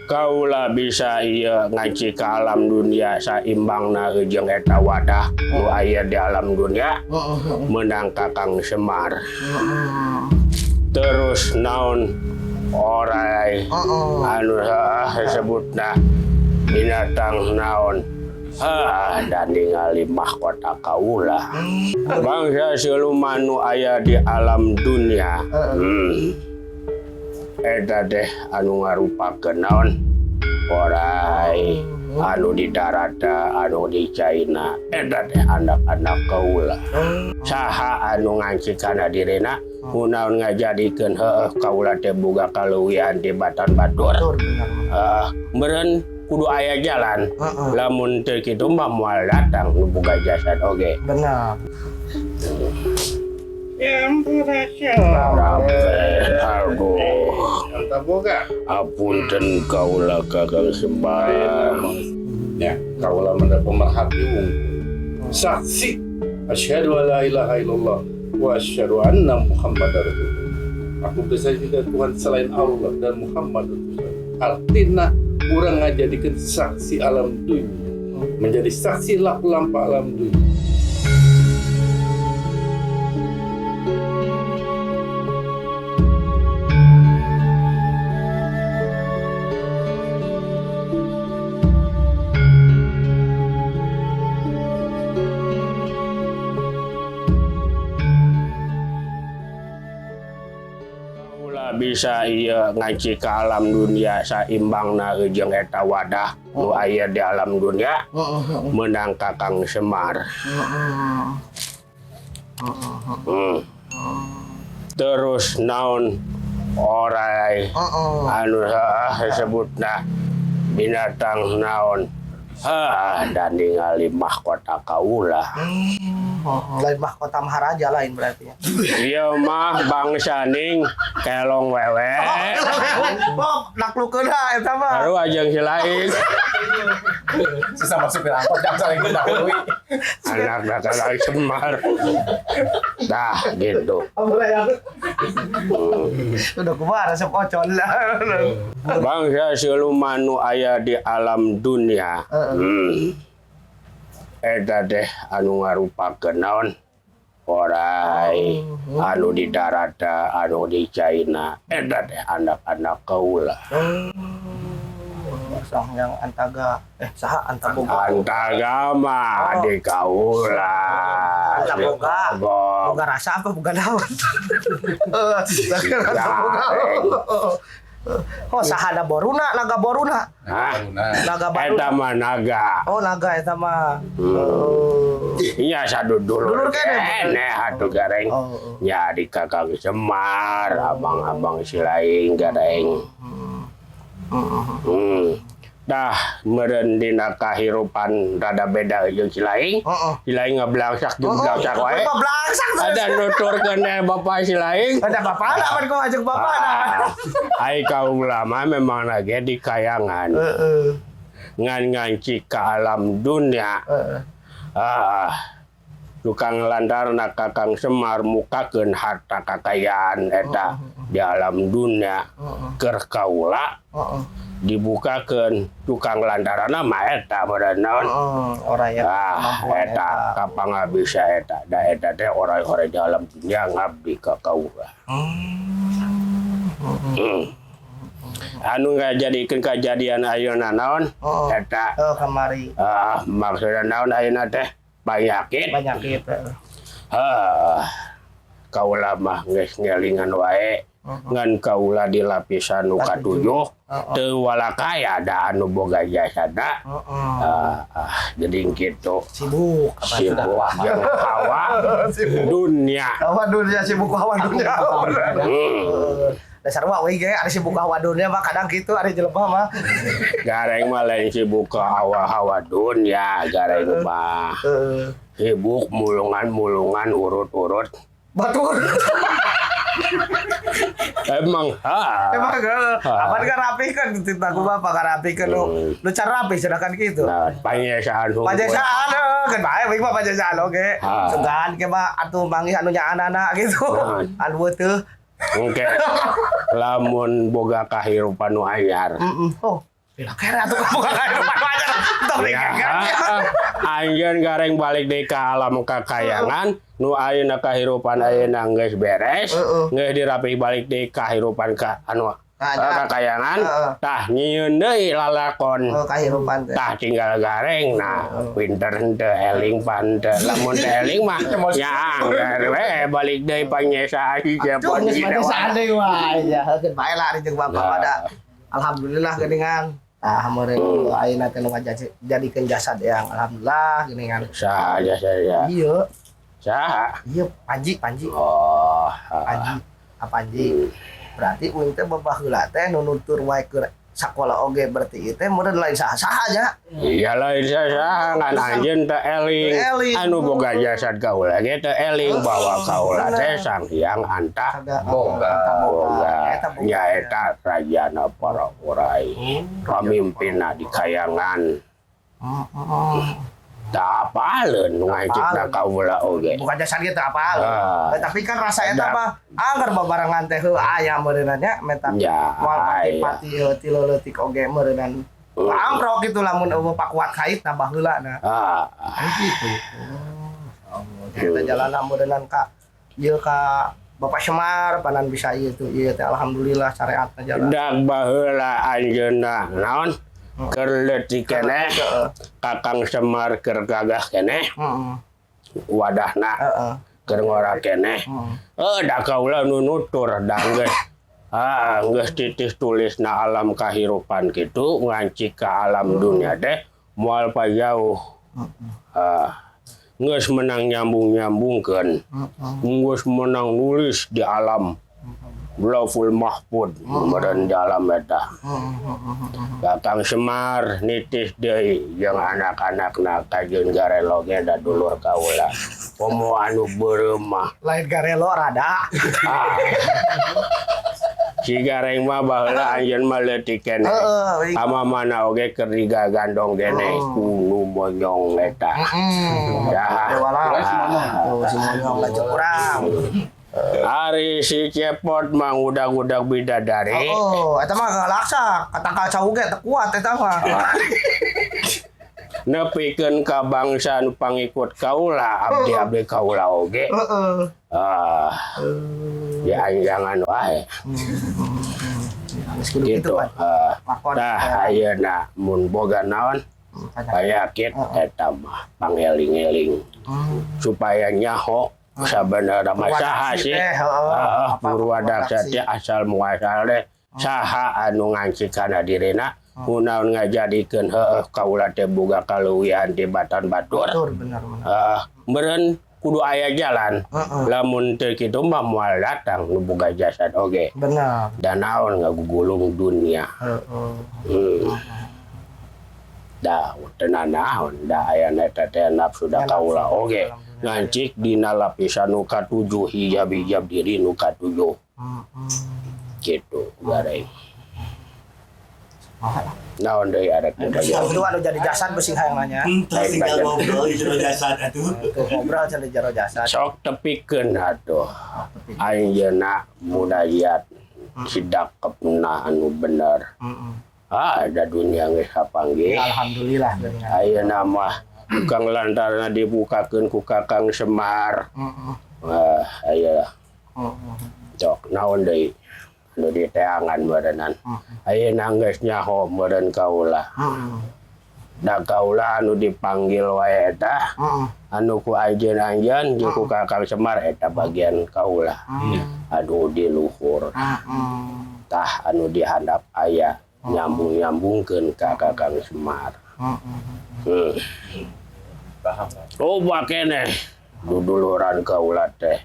Kaula bisa iya ngaji ke alam dunia saimbangna jeung eta wadah nu aya di alam dunia menang Kakang Semar. Terus naon orai anu disebutna binatang naon dan ningali mahkota kaula bangsa siluman nu aya di alam dunia. Eta deh anu ngarupakeun naon orai anu di darata anu di China. Eta deh anak-anak kaula saha anu ngancikana dirina kunaon ngajadikeun heueuh kaula teh boga kaleuwihan di Batan Batur. Meureun kudu aya jalan. Lamun teu kitu mah moal datang nu boga jasad oge. Benar. Ya ampun, apunten kaula Kakang Semar. Ya, kaula mendapat pemerhati unggul. Saksi, asyhadu alla ilaha illallah wa asyhadu anna Muhammadar Rasulullah. Aku bersaksi tidak Tuhan selain Allah dan Muhammad Rasulullah. Artinya orang ngajadikeun saksi alam dunia, menjadi saksi lampa alam dunia. Bisa iya ngaji ke alam dunia saimbangna jeung eta wadah nu aya di alam dunia menang Kakang Semar. Terus naon orai anu disebutna binatang naon dan ningali mahkota kaula. Lain mahkota maharaja lain berarti ya. Iya mah bangsa ning kelong wewe. Naklukeun da eta mah. Baru ajeng si lain. Sesama supir angkot yang saling mendahului. Anak Kakang Semar. Dah gitu. Udah kumaha resep ocon lah. Bangsa siluman nu aya di alam dunia. Eta deh anu ngarupakeun naon orai anu di darata anu di China. Eta deh anak-anak kaula. Sang yang antaga saha antaboga. Antaga mah di kaula. Antaboga. Boga rasa apa boga naon? Oh sahana boruna, naga boruna. Naga boruna. Eta mah naga. Oh naga eta mah. Iya sadudulur. Dulur kene atuh gareng. Nya di Kakang Semar, abang-abang si lain gareng. Dah meureun dina kahirupan rada beda jeung si lain. Si lain ngablangsak jeung blangsak wae. Ada nuturkeun bapak si lain. Ada bapak lah kan kau ajak bapak nah. Ai kaula mah memang lagi di kayangan. Ngan nganci ke alam dunia. Tukang landarna Kakang Semar mukakeun harta kakayaan eta di alam dunia keur kaula. Dibukakeun tukang lantaranna mah eta meureun naon. Oraya. Eta kapang bisa eta. Da eta teh orai-orai di alam dunia ngabdi ka kaula. Anu ngajadikeun kajadian ayeuna naon? Eta. Kamari. Maksudna naon ayeuna teh? Banyakit. Kaula mah geus ngelingan wae. Ngan kaula di lapisan nu katujuh teu walakaya da anu boga jasada. Jadi kitu Sibuk jeung hawa dunia. Hawa dunia sibuk hawa dunia. Dasar mah we ge ari sibuk hawa dunia mah kadang kitu ari jelema mah. Gareng mah lain sibuk ka hawa dunia, gareng mah sibuk mulungan urut-urut batur. Emang apa kan rapihkan tinta ku bapak kan rapihkan lu cara rapih sedangkan gitu. Nah, panyesaan kan bae we mah panyesaan oge. Segan ke mah atuh manggih anu nya anak-anak gitu. Anu teu. Oke. Lamun boga kahirupan nu anyar. Bila kira tuh kamu kehidupan wajar. Tong kan. Anjeun gareng balik deui ka alam kakayangan, nu ayeuna kahirupan ayeuna geus beres, geus dirapih balik deui kahirupan ka anu kakayangan, tah nyieun deui lalakon. Kahirupan teh. Tah tinggal gareng, nah pinter henteu eling pan teu. Lamun teu eling mah nya anggar we balik deui panyesa si cepot Geus pada deui wae ya, heukeun bae lah jeung Bapak pada. Alhamdulillah geuningan. Tah meureun ayeuna teh nu ngajadikeun jasad yang alhamdulillah geuningan. Saha saya. Ieu. Saha? Iya, Panji. Oh, Panji. Berarti uing teh babaheula teh nu nutur wae ke sakola oge berarti ieu teh meureun lain saha-saha nya. Iya lain saha ngan anjeun teh eling. Anu boga jasad kaula ge teh eling bahwa kaula teh Sang Hyang Anta Boga. nyaeta rajana para urai. Pamimpinna di kayangan. Da apaleun ngajikna kaula oge. Bukan jasad gitu apa. Tapi kan rasa eta mah anggar babarengan teh heuh aya meureunna nya meta moal pati ti leutik oge meureunan. Amprok gitu lamun eueuh pakuat kait nambah heulana. Gitu. Kita jalan meureunnan ka ieu ka Bapak Semar panan bisa ieu teh alhamdulillah syariatna jalan. Dak baheula anjeunna naon? Keur leutik keneh Kakang Semar keur gagah keneh wadahna keur ngora keneh da kaula nu nutur da geus titis tulisna alam kahirupan kitu ngancik ka alam dunia teh moal pajauh geus menang nyambung-nyambungkeun geus menang nulis di alam Lauful Mahfud meureun dalam eta. Kakang Semar nitis deui jeung anak-anakna kajeun garelo ge da dulur kaula. Pomo anu beureum mah. Lain garelo rada. Si gareng mah baheula anjeun mah leutik keneh. Amamana oge keur digagandong keneh kudu monyong eta. Ya. Si monyong lanjut urang. Ari si cepot mah udag-udag bidadari. Eta mah galaksa, katangkal cauge teu kuat eta mah. Nepikeun ka bangsa nu pangikut kaula, abdi-abdi kaula oge. Ya jangan wae. Gitu. Tah ayeuna mun boga naon? Payakit eta mah pangeling-eling. Supaya nyaho sabenerna mah saha sih Purwadaksa teh asal muasal teh saha anu ngancik kana dirina munaon ngajadikeun heueuh kaula teh boga kaluwihan ti Batan Batur. Meureun kudu aya jalan. Lamun teu kitu mah moal datang nu boga jasad oge. Bener. Da naon ngagugulung dunia. Da tenan naon da aya eta teh nafsu da kaula oge. Ngancik dina lapisan nu katujuh hijab-hijab diri nu katujuh. Gitu gareng. Naon deui arek teh Yang kedua anu jadi jasad beusi hayang nanya. Tinggal ngobrol jero jasad atuh. Ngobrol cenah jero jasad. Sok tepikeun atuh. Ayeuna mudayat sidak kepna anu bener. Ada dunia geus hapanggih. Alhamdulillah. Ayeuna mah tukang lantarna dibukakeun ku Kakang Semar. Aya. Cok naon deui? Anu diteangan meureunnan. Ayeuna geus nyaho meureun kaula. Da kaula anu dipanggil wae eta. Anu ku anjeun-anjeun jeung ku Kakang Semar eta bagian kaula. Anu di luhur. Tah anu di handap aya nyambung-nyambungkeun ka Kakang Semar. Oh keneh duduluran kaula teh.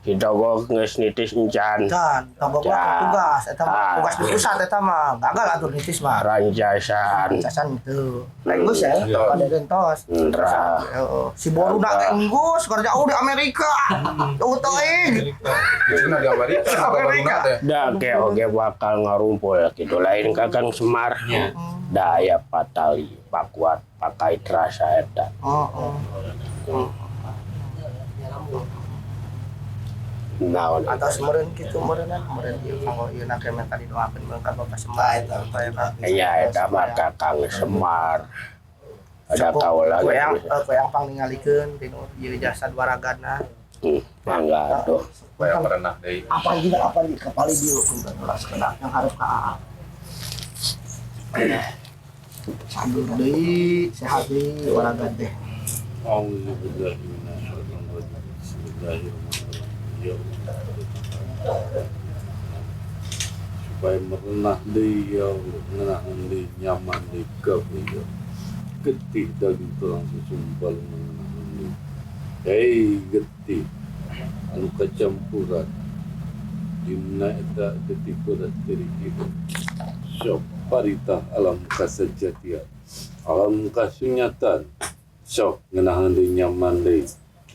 Hidogo geus nitis encan. Can, togok tugas eta mah tugas di pusat eta mah gagal atuh nitis mah. Rancasan. Rancasan teu. Lain geus ya, kada gentos. Si Boruna teh enggus kerja di Amerika. Tuh teuing. Cina di Amerika. Da ke oge bakal ngarumpul kitu lain Kakang Semar. Da aya patali pakuat pakai terasa eta. naon Atas meureun kitu meureunna meureun ieu kanggo ieu na kemen tadi doakeun mangkat Bapak Semar supaya iya eta mah Kakang Semar ada kaula yang pang ningalikeun dinu ieu jasad waragana mangga atuh Supaya merenah deui. apa di kepala dia kelas kena yang harus ka AA sambil deui sehat deui waragan teh Alhamdulillah Bismillahirrahmanirrahim. Supaya merenah deui ya Allah, ngenahan deui nyaman deui kabeh ya. Getih daging tulang susumbal ngenahan deui. Hei getih anu kacampuran dina eta getih kudat diri kita. Sok parita alam kasejatian, alam kasunyatan. Sok ngenahan deui nyaman deui.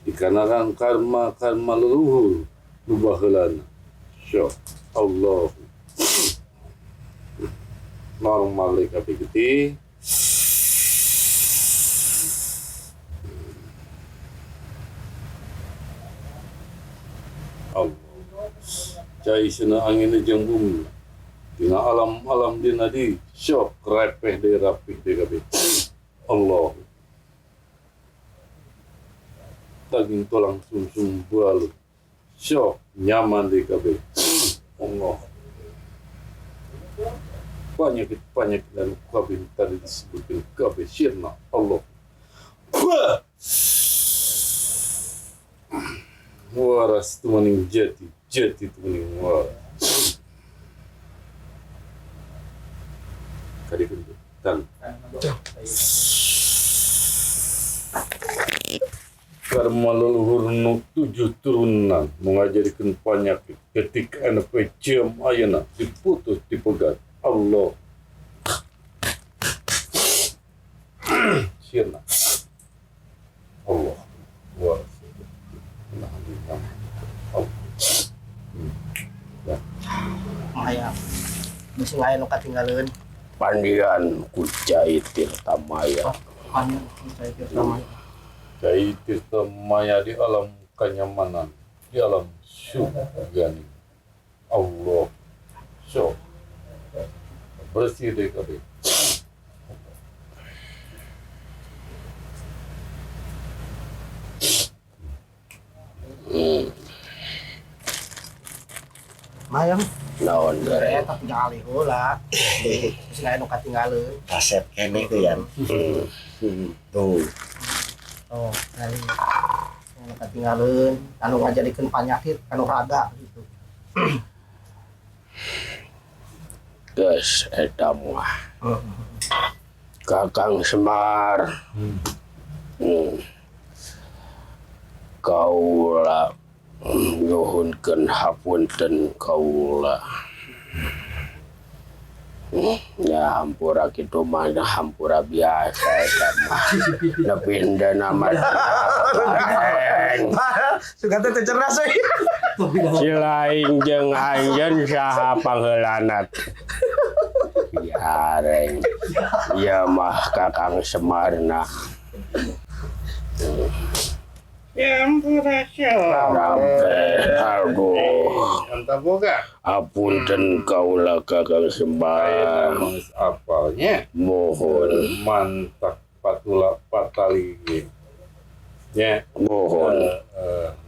Dikarenakan karma leluhur nu baheulana. Sok Allah normal deui kabeh getih. Allah cai sena angin jeung bumi dina alam dina di syok repeh deui rapih deui kabeh. Allah daging tulang sumsum balu syok nyaman deui kabeh. Allah penyakit dan kabeh tadi disebutkan kabeh sirna Allah. Waras tu maning jati tu maning waras. Kali kedua, tan. Karma leluhur nu 7 turunan mengajarkan penyakit ketika anak pecium ayana diputus dipegat Allah. Sirna Allah waras. Maya geus aya nu katinggalieun pandian ku Cai Tirta Maya anu saya sama Cai Tirta Maya di alam kenyamanan, di alam surgani Allah. So bersih deui kabeh. Mayang naon saya gara tak tinggal alih heula geus aya nu katinggalieun Kaset kene tuh ya. Tuh. oh kali anu katinggalieun anu ngajadikeun penyakit anu raga gitu geus eta mah Kakang Semar kaula nyuhunkeun hapunten kaula. Ya hampura kitu mah hampura biasa eta mah. Nepindah nama sugan teh cerdas we Silaing jeung anjeun saha pangheulana. Ya reng. Ya mah Kakang Semarna. Ya ampun Aduh. Mantap boga. Apunten kaula Kakang Semar. Apalnya Mohon. mantap patula patali nya Mohon.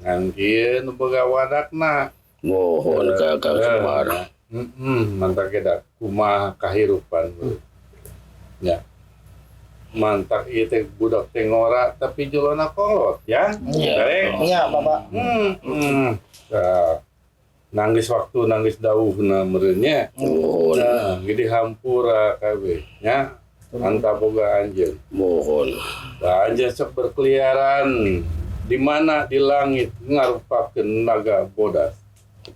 ngan kieu nu boga wadakna. Mohon Kakang Semar. Mantap keda kumaha kahirupan nya. Mantap ieu teh budak teh ngora tapi jolona kolot ya. Iya. iya Bapak Nangis waktu nangis dawuhna meureun nya. Mohon. Nah, gede hampura kabeh nya. Mantap boga anjeun. Mohon. Nah, anjeun sok berkeliaran di mana di langit ngarupakeun naga bodas.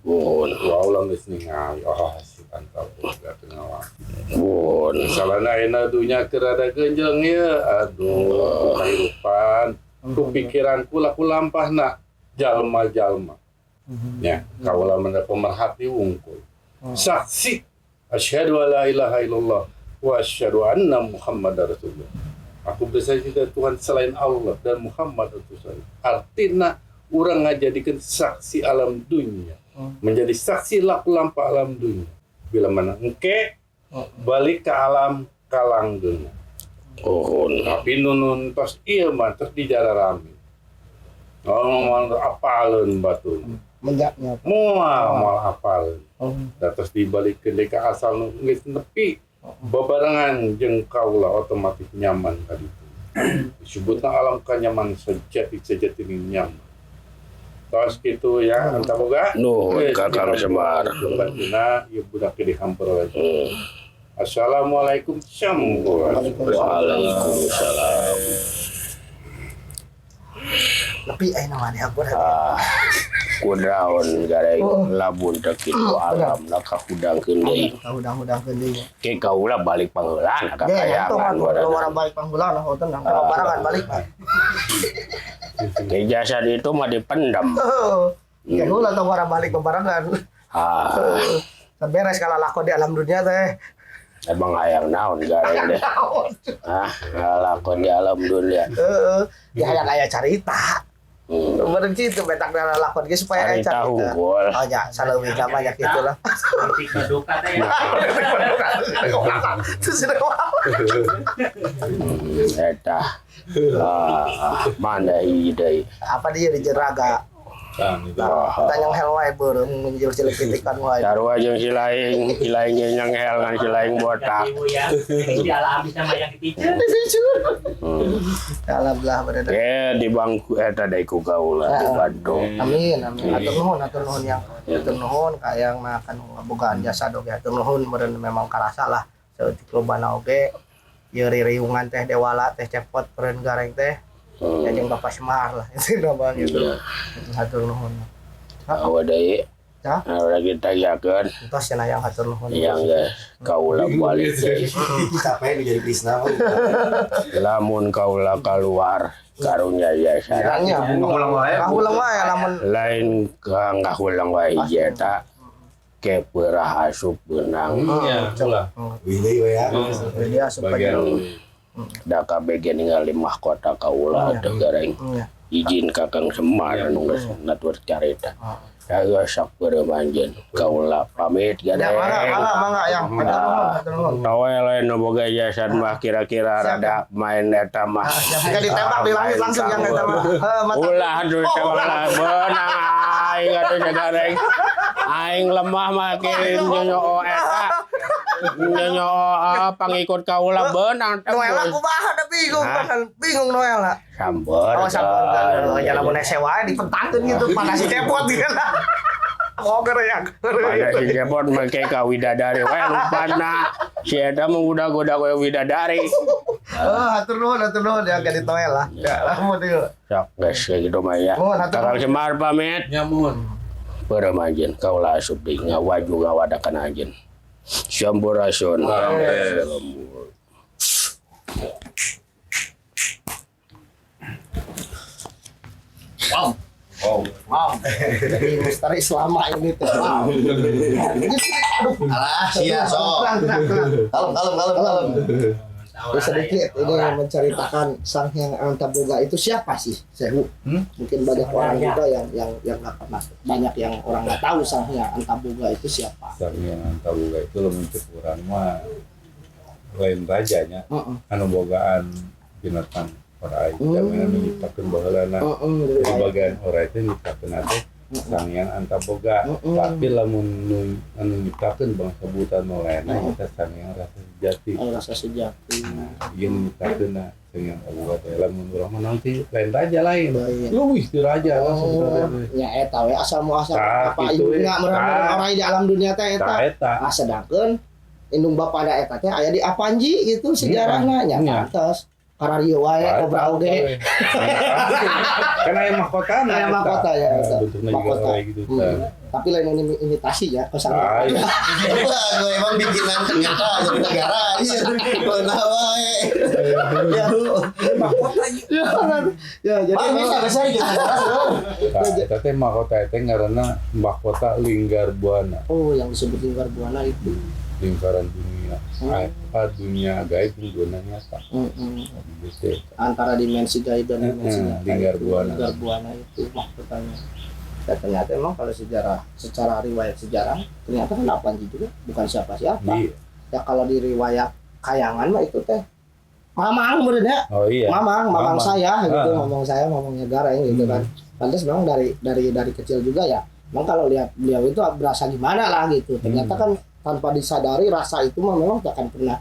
Mohon. Ulah geus ningali si mantap boga teu ngawak. Mohon. Salahna ayeuna dunya keur rada genjeng ieu. Aduh, kahirupan ku pikiranku laku lampahna jalma-jalma. Ya, kaula menda pemerhati wungkul. Saksi asyhadu alla ilaha illallah wa asyhadu anna Muhammadar Rasulullah. Aku bersaksi kepada Tuhan selain Allah dan Muhammad utusan. Artinya orang ngajadikan saksi alam dunia, menjadi saksi laku lampa alam dunia. Bila mana engke balik ke alam kalang dunia. Oh, Tapi nunun tos ilmu terus di jalan rame. Ngomong apalun batu. Menjaknya. Mual apalun. Terus dibalik ke deka asal nunggu nepi. Bebarengan jeung kaula otomatis nyaman tadi itu. Disebutna alam kanyaman sejati ini nyaman. Tos gitu ya, anta boga. nuhun Kakang Semar. Batuna ieu budak di hampur lagi. Assalamualaikum Waalaikumsalam. Tapi nama dia aku Kudaon gareng labun teu kitu alam na kahudangkeun deui. Udang-udang deui. Ke kaula balik pangheulan Ya, itu kakayangan kan orang baik panggulan oh tenang. Kalau barangan balik. Ke jasad itu mah dipendam. Ya ulah tong orang balik barangan. Beres kalau lakon di alam dunia teh. Emang hayang naon gareng deh. Lakon di alam dunia. Ya hayang aya carita. Bener gitu betak dalam lakon ge supaya aya Carita carita. hungkul. Oh ya, saleuwih banyak gitu lah. Duka teh. Itu sudah Eta mana ide. apa dia di jeraga. Tanyang hel wae beureum menjil cilik pitikan wae. Sarua jeung si laing nyang hel ngan si laing botak. Ibu ya. Di alam bisa mayang keticeun. Alhamdulillah bener. Di bangku eta deui ku kaula di Bandung. Amin. Atur nuhun yang atur nuhun kayang akan ngabogaan jasa dog ya. Atur nuhun meureun memang karasa lah. Saeutik lobana oge ieu ririungan teh dewala teh cepot peureun gareng teh. Ya jeung Bapak Semar lah itu nama gitu. Hatur nuhun. Awa deui. Ya. Ora kita yakeun Entos cenah yang hatur nuhun. yang kaula balik deui. Capek jadi Krisna. Lamun kaula keluar karunya jasa. Nya Ngulang wae. kahulang wae lamun Lain ngahulang wae eta ke peurah asup beunang. Ya, ulah. Willy we ya. dia supaya Da kabege ningali mahkota kaula teu gareng. Izin Kakang Semar anu geus ngatur carita. Ya sak beureum anjeun kaula pamit ya gadeng. mangga yang hatur nuhun. Tawe lain nu boga jasad mah kira-kira rada main eta mah. Jika ditembak di langit langsung yang eta mah. Ulah atuh tewala beunang aing atuh sagareng. Aing lemah mah kirim nyonyo eta. Nyonyo pangikut kaula beunang Noel aku bahan bingung Noel lah. Sampeur. Oh sampun ya lamun ese wae dipentangkeun gitu pada si cepot gitu. Oh gereyak. Pada si Jepot make ka widadari wae lupana. Si eta mah udah-udah koyo widadari. Hatur nuhun ya ka di Noel lah. Ya lamun ieu. Sok geus kitu mah ya. Kakang Semar pamit. Nyamun. Beureum anjeun kaula asup deui ngawaju ngawadakan anjeun. Sampurasun. Wow. Jadi misteri selama ini tuh. Wow. Alah, sia sok. Kalem. Sedikit ini menceritakan Sang Hyang Antaboga itu siapa sih, Sehu? Mungkin banyak orang juga yang nggak pernah, banyak yang orang nggak tahu Sang Hyang Antaboga itu siapa. Sang Hyang Antaboga itu lamun cek urang mah lain rajanya. Anu bogaan binatang ora aya zaman anu nyiptakeun baheulana. Jadi bagian ora itu nyiptakeun teh Sang Hyang Antaboga. Tapi lamun anu nyiptakeun bangsa buta nolena eta Sang Hyang rasa sejati. Rasa sejati. Ieu nyiptakeun Sang Hyang Antaboga teh lamun urang mah nanti lain raja lain. Baik. Wih, itu raja langsung Ya eta we asal muasal Tah, apa gitu, indungna merang orang di alam dunia teh ta eta. eta. Sedangkeun indung bapada eta teh aya di Apanji gitu sejarahna nya pantes. Karena rieu wae kobra oge. Kan aya mahkotana. Aya mahkota ya eta. Bentukna juga Mahkota. kayak gitu. Tapi lain imitasi ya kesana. Ay, Gue emang bikinan kita jadi negara. Beunah wae. Ya jadi Bisa besar gitu. eta teh mahkota teh ngaranna mahkota Linggar Buana. oh yang disebut Linggar Buana itu. lingkaran dunia dunia gaib dan dunia nyata. Gitu. Antara dimensi gaib dan dimensi nyata. Lingkar buana itu maksudnya. Dan ternyata emang kalau secara riwayat sejarah ternyata kan Apanji juga bukan siapa-siapa. Iya. Ya kalau di riwayat kayangan mah itu teh mamang menurutnya. Oh iya. Mamang saya gitu, mamangnya Gareng gitu kan. Pantas memang dari kecil juga ya. Memang kalau lihat beliau itu berasa gimana lah gitu. Ternyata kan tanpa disadari rasa itu mah memang tak akan pernah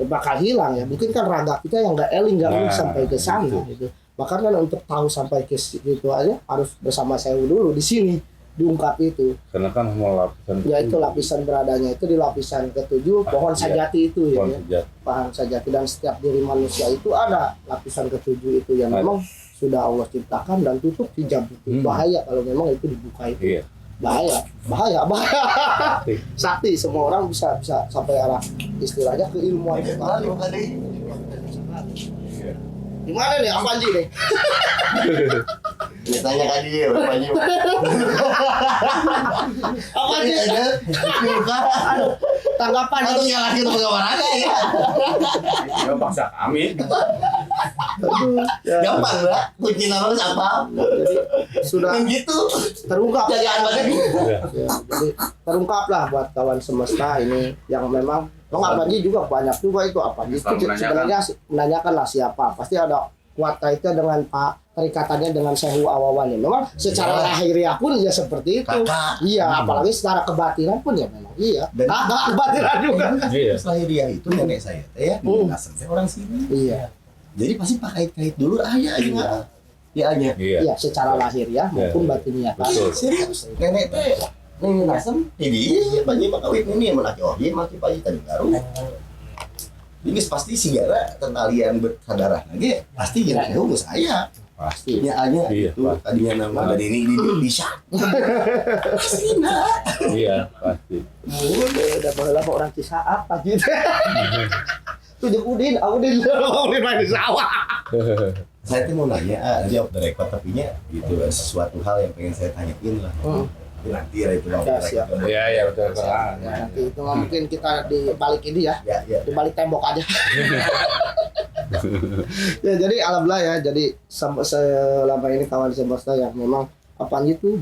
bakal hilang ya. Mungkin kan raga kita yang nggak eling sampai ke sana gitu. Bahkan kan untuk tahu sampai ke situ aja harus bersama saya dulu di sini diungkap itu. Karena kan mau lapisan. Ya itu lapisan beradanya itu di lapisan ke-7 pohon sajati itu ya. Pohon sajati dan setiap diri manusia itu ada lapisan ke-7 itu yang memang sudah Allah ciptakan dan tutup hijab itu. Bahaya kalau memang itu dibuka itu. Iya. Bahaya. Sakti semua orang bisa sampai arah istilahnya keilmuan itu. Gimana nih Apanji nih? Tanya kan dia, Apanji. Apanji. Tanggapan atau nyalakin pegawai raga ya. Ya paksa kami. Gampang lah, kunci nama apa? Jadi sudah gitu terungkap. Jagaan banget. Ya, jadi terungkaplah buat kawan semesta ini yang memang Apanji juga banyak juga itu Apanji itu sebenarnya menanyakanlah siapa, pasti ada kuat kaitannya dengan terikatannya dengan Sehu Awawan ya. Memang secara lahiriah pun ya seperti itu. Iya, apalagi secara kebatinan pun ya memang iya. Kakak kebatinan juga. Iya. Lahiriah itu nenek saya ya, saya orang sini. Iya. Jadi pasti pakai kait dulu aja. Iya. Iya, secara lahiriah maupun batiniah. Serius. Nenek teh Ning nasem, jadi banyak makawin ini yang melaki ohi, maki pagi tadi baru. Ini pasti sigara tentalian bersadarah lagi, pasti jadi nunggu saya. Pastinya aja itu tadinya nama dari ini bisa. Pasti nak. Iya, pasti. Udah baheula orang Cisaat pagi teh. Tujuh Udin main di sawah. Saya tuh mau nanya, jawab dari record tapi nya gitu sesuatu hal yang pengen saya tanyain lah. Nanti ya itu ya betul. Nanti itu mungkin kita di balik ini ya. Di balik tembok aja. Ya jadi alhamdulillah ya, jadi selama ini kawan semesta yang memang Apanji itu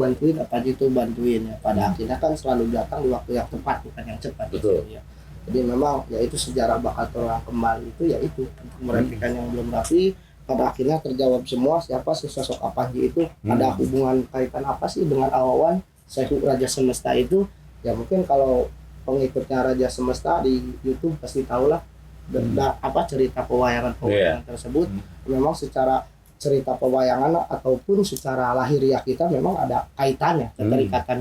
bantuin ya. Pada akhirnya kan selalu datang di waktu yang tepat bukan yang cepat. Betul. Ya. Jadi memang ya itu sejarah bakal terulang kembali itu ya itu untuk meremehkan yang belum rapi. Pada akhirnya terjawab semua siapa sih sosok Apanji itu, ada hubungan kaitan apa sih dengan Awawan Sehu Raja Semesta itu. Ya mungkin kalau pengikutnya Raja Semesta di YouTube pasti tahulah apa cerita pewayangan tersebut. Memang secara cerita pewayangan ataupun secara lahiriah kita memang ada kaitannya,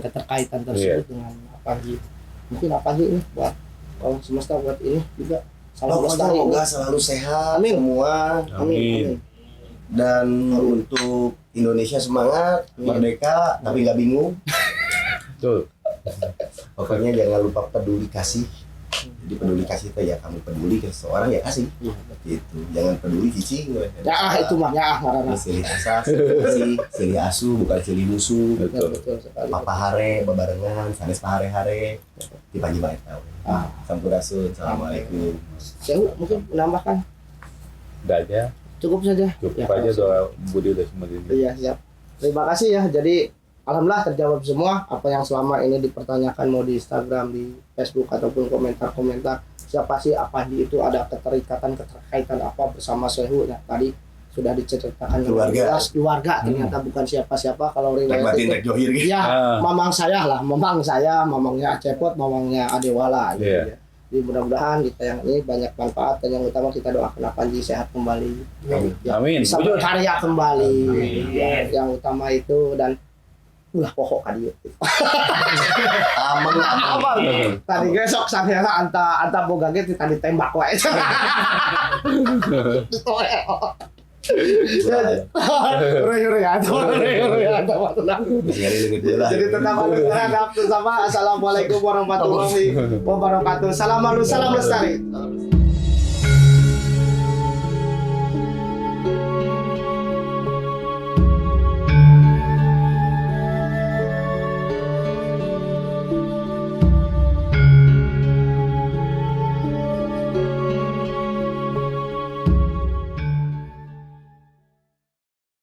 keterkaitan tersebut dengan Apanji. Mungkin Apanji ini buat orang semesta buat ini juga salam lestari. Semoga selalu sehat semua. Amin. Dan untuk Indonesia semangat, merdeka tapi nggak bingung. Betul. Pokoknya jangan lupa peduli kasih. Jadi peduli kasih itu ya kamu peduli ke seseorang ya kasih. Gitu. Jangan peduli cicing. Ya itu mah ya marana. Silih asa, silih asu bukan silih musuh. Betul sekali. Papa hare babarengan, sanes pahare-hare. Di pagi bae tahu. Sampurasun. Assalamualaikum. Sehu mungkin menambahkan. Udah aja. Cukup saja. Cukup aja doa Budi udah semua ini. Iya, siap. Terima kasih ya. Jadi alhamdulillah terjawab semua apa yang selama ini dipertanyakan mau di Instagram, di Facebook ataupun komentar-komentar. Siapa sih Apanji itu, ada keterkaitan apa bersama Sehu ya. Tadi sudah diceritakan keluarga ternyata bukan siapa-siapa kalau riwayat itu. Ya, mamang saya, mamangnya Cepot, mamangnya Adewala gitu ya. Jadi mudah-mudahan kita yang ini banyak manfaat dan yang utama kita doakan Apanji sehat kembali. Amin. Bisa berkarya kembali. Ya, yang utama itu dan ulah pokok kali. Aman. Tadi besok sampai anta boga ge tadi tembak wae. Jadi tetap harus sama. Assalamualaikum warahmatullahi wabarakatuh. Salam lestari.